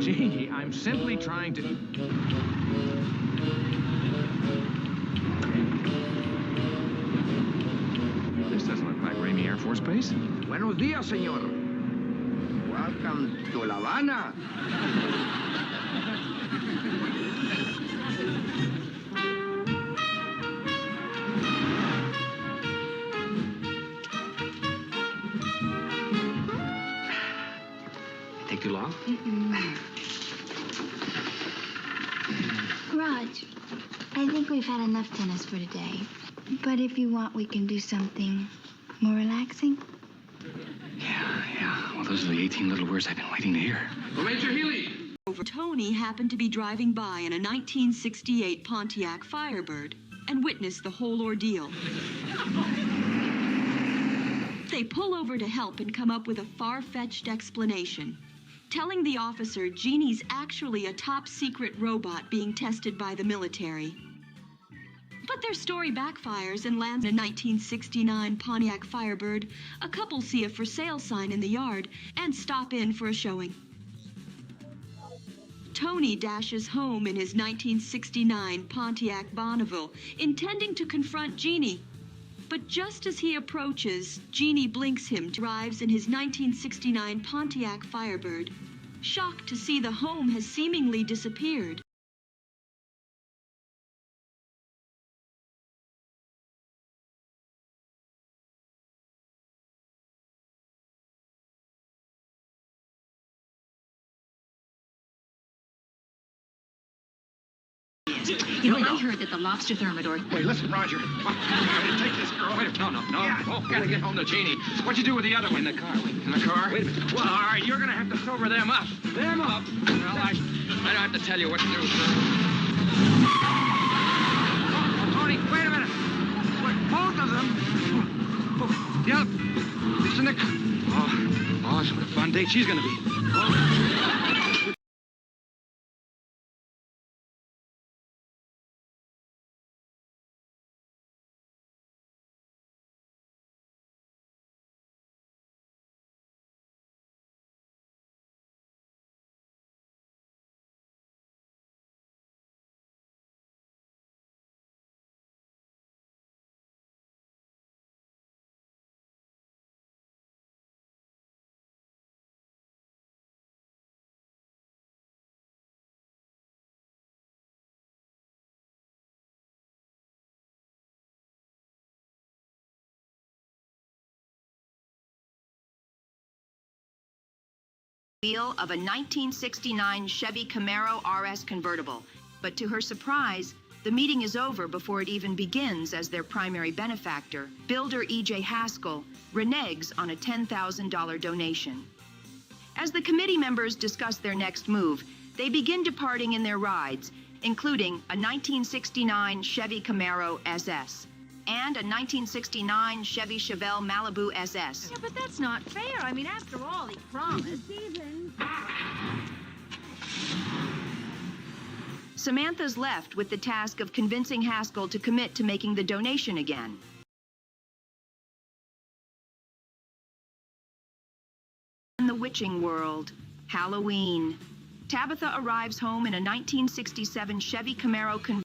Jeannie, I'm simply trying to... This doesn't look like Ramey Air Force Base. Buenos días, señor. Welcome to La Habana. Take too long? Raj, I think we've had enough tennis for today. But if you want, we can do something more relaxing. Yeah. Well, those are the 18 little words I've been waiting to hear. Well, Major Healy! Tony happened to be driving by in a 1968 Pontiac Firebird and witnessed the whole ordeal. They pull over to help and come up with a far-fetched explanation, telling the officer Jeannie's actually a top-secret robot being tested by the military. But their story backfires and lands in a 1969 Pontiac Firebird. A couple see a for sale sign in the yard and stop in for a showing. Tony dashes home in his 1969 Pontiac Bonneville, intending to confront Jeannie. But just as he approaches, Jeannie blinks him, arrives in his 1969 Pontiac Firebird, shocked to see the home has seemingly disappeared. You know, I heard that the lobster thermidor... Wait, listen, Roger. Take this girl. Wait a minute. No. Yeah. Oh, gotta get home to Jeannie. What'd you do with the other one? In the car. In the car? Wait a minute. Well, all right, you're gonna have to sober them up. Them up? Well, I don't have to tell you what to do, sir. Oh, Tony, wait a minute. Wait, both of them? Yep. It's in the car. Oh, what a fun date she's gonna be. Wheel of a 1969 Chevy Camaro RS convertible. But to her surprise, the meeting is over before it even begins, as their primary benefactor, builder E.J. Haskell, reneges on a $10,000 donation. As the committee members discuss their next move, they begin departing in their rides, including a 1969 Chevy Camaro SS and a 1969 Chevy Chevelle Malibu SS. Yeah, but that's not fair. I mean, after all, he promised. Samantha's left with the task of convincing Haskell to commit to making the donation again. In the witching world, Halloween. Tabitha arrives home in a 1967 Chevy Camaro convertible.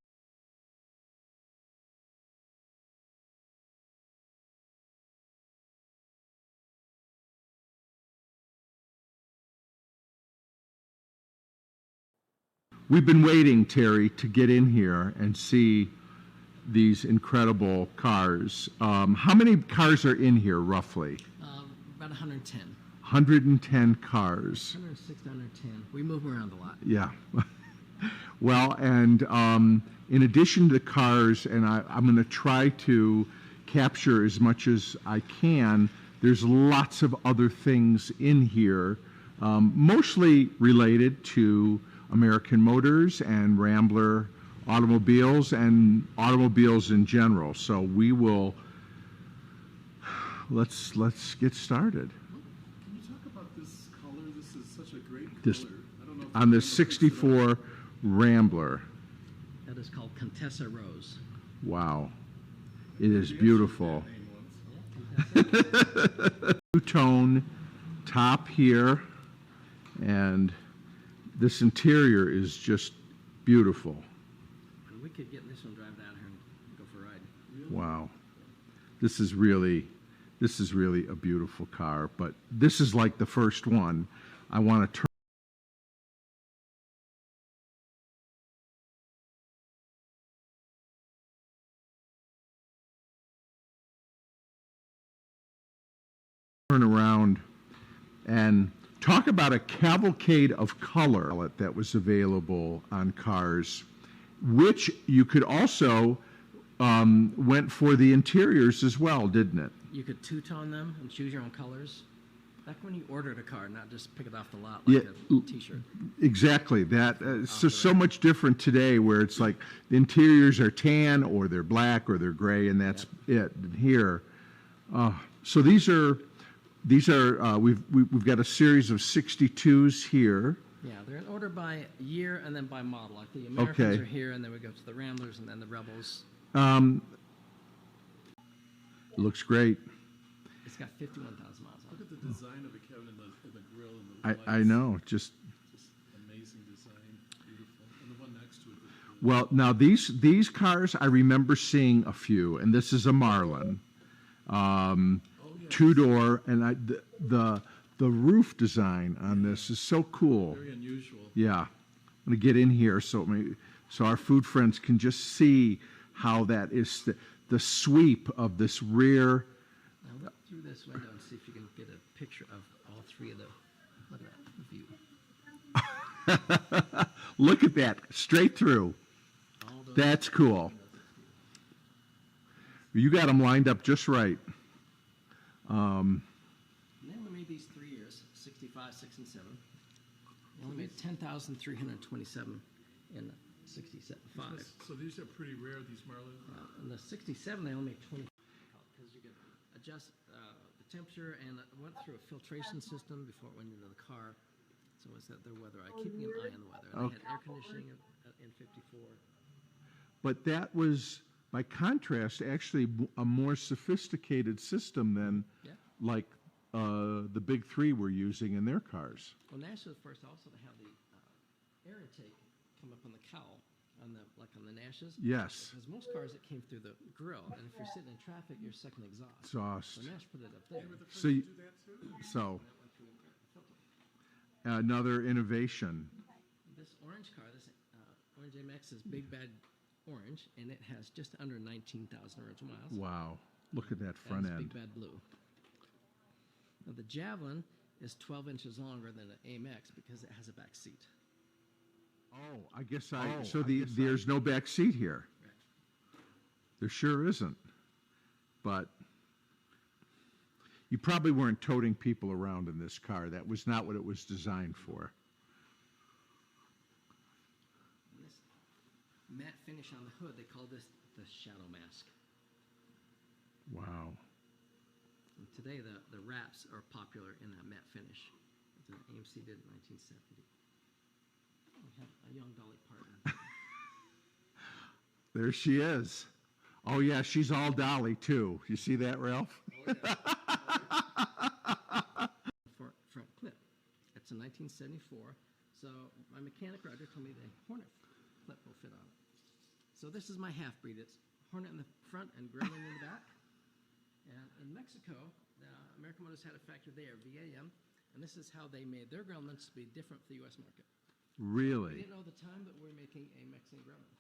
We've been waiting, Terry, to get in here and see these incredible cars. How many cars are in here, roughly? About 110. 110 cars. 106, 110. We move around a lot. Yeah. Well, and in addition to the cars, and I'm going to try to capture as much as I can, there's lots of other things in here, mostly related to American Motors and Rambler automobiles and automobiles in general. So we will, let's get started. Can you talk about this color? This is such a great color. This, I don't know if on the 64 Rambler. That is called Contessa Rose. Wow. It is beautiful. Two-tone top here, and This interior is just beautiful. And we could get in this one, drive down here, and go for a ride. Wow. This is really a beautiful car, but this is like the first one. I want to turn around and talk about a cavalcade of color that was available on cars, which you could also went for the interiors as well, didn't it? You could two-tone them and choose your own colors. Back when you ordered a car, not just pick it off the lot like a T-shirt. Exactly. That so much different today, where it's like the interiors are tan or they're black or they're gray, and that's it. And here, so these are we've got a series of 62s here. Yeah, they're in order by year and then by model. Like the Americans are here, and then we go to the Ramblers and then the Rebels. Looks great. It's got 51,000 miles on it. Look at the design of it, Kevin, and the grill and the lights. I know, just amazing design, beautiful. And the one next to it. Well, now these cars, I remember seeing a few, and this is a Marlin, two-door, and the roof design on this is so cool. Very unusual. Yeah, I'm gonna get in here so our food friends can just see how that is the sweep of this rear. Now look through this window and see if you can get a picture of all three of the. Look at that view. Look at that, straight through. That's cool. You got them lined up just right. They only made these 3 years, 65, 6, and 7. They only made 10,327 in 67, 5. So these are pretty rare, these Marlin. In the 67, they only made 20 because you could adjust the temperature, and it went through a filtration system before it went into the car. So it's that their weather, keeping an eye on the weather. And they had air conditioning in 54. But that was, by contrast, actually a more sophisticated system than like the big three were using in their cars. Well, Nash was first also to have the air intake come up on the cowl, on the Nashes. Yes. Because most cars it came through the grill, and if you're sitting in traffic, you're sucking exhaust. Exhaust. So Nash put it up there. So another innovation. This orange car, this Orange MX is Big Bad Orange, and it has just under 19,000 orange miles. Wow. Look at that front end. Big Bad Blue. Now the Javelin is 12 inches longer than an AMX because it has a back seat. Oh, I guess there's no back seat here. Right. There sure isn't. But you probably weren't toting people around in this car. That was not what it was designed for. And this matte finish on the hood, they call this the shadow mask. Wow. And today the wraps are popular in that matte finish. The AMC did in 1970. We have a young Dolly Parton. There she is. Oh yeah, she's all Dolly too. You see that, Ralph? Oh, yeah. Front clip. It's a 1974. So my mechanic Roger told me the Hornet clip will fit on it. So this is my half-breed. It's Hornet in the front and Gremlin in the back. And in Mexico, American Motors had a factory there, VAM, and this is how they made their Gremlins to be different for the U.S. market. Really? We didn't know at the time that we're making a Mexican Gremlin.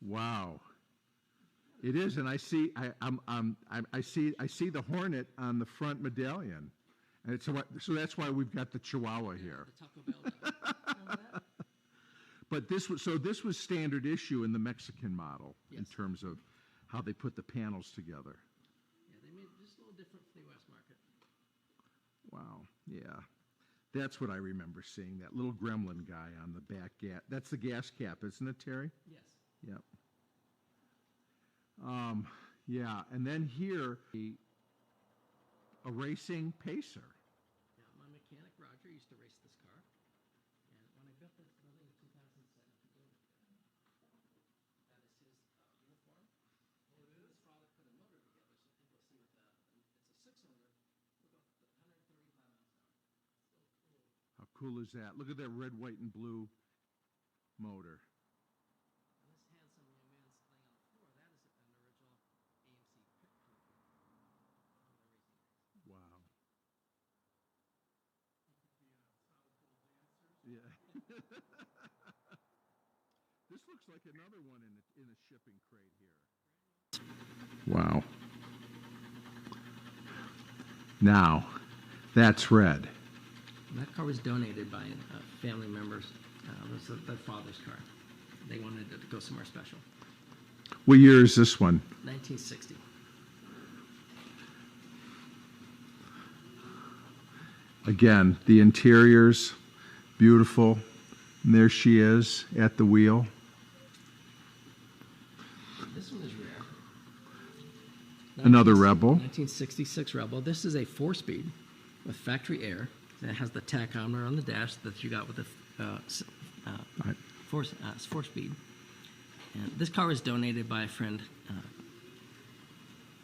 Wow. It is, and I see the Hornet on the front medallion, and it's so that's why we've got the Chihuahua here. The Taco Bell. Remember that? But this was standard issue in the Mexican model in terms of how they put the panels together. Yeah, they made it just a little different for the U.S. market. Wow. Yeah. That's what I remember seeing, that little gremlin guy on the back gas. That's the gas cap, isn't it, Terry? Yes. Yep. Yeah, and then here, a racing pacer. Yeah, my mechanic Roger used to race this car, and when I built this building in 2007, that is his uniform. And his father put a motor together so people see what it's a 6-cylinder with 135 miles an hour. So cool. How cool is that? Look at that red, white, and blue motor. And this handsome young man laying on the floor, that is an original AMC pit coupe. Wow. Yeah. This looks like another one in a shipping crate here. Wow. Now, that's red. That car was donated by family members. It was their father's car. They wanted it to go somewhere special. What year is this one? 1960. Again, the interior's beautiful. And there she is at the wheel. This one is rare. Another Rebel. 1966 Rebel. This is a 4-speed with factory air. It has the tachometer on the dash that you got with the 4-speed. And this car was donated by a friend,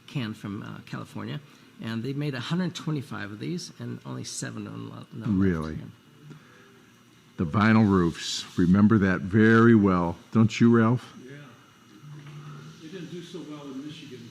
Ken from California, and they made 125 of these, and only 7 of them left. Really? Yeah. The vinyl roofs. Remember that very well. Don't you, Ralph? Yeah. They didn't do so well in Michigan.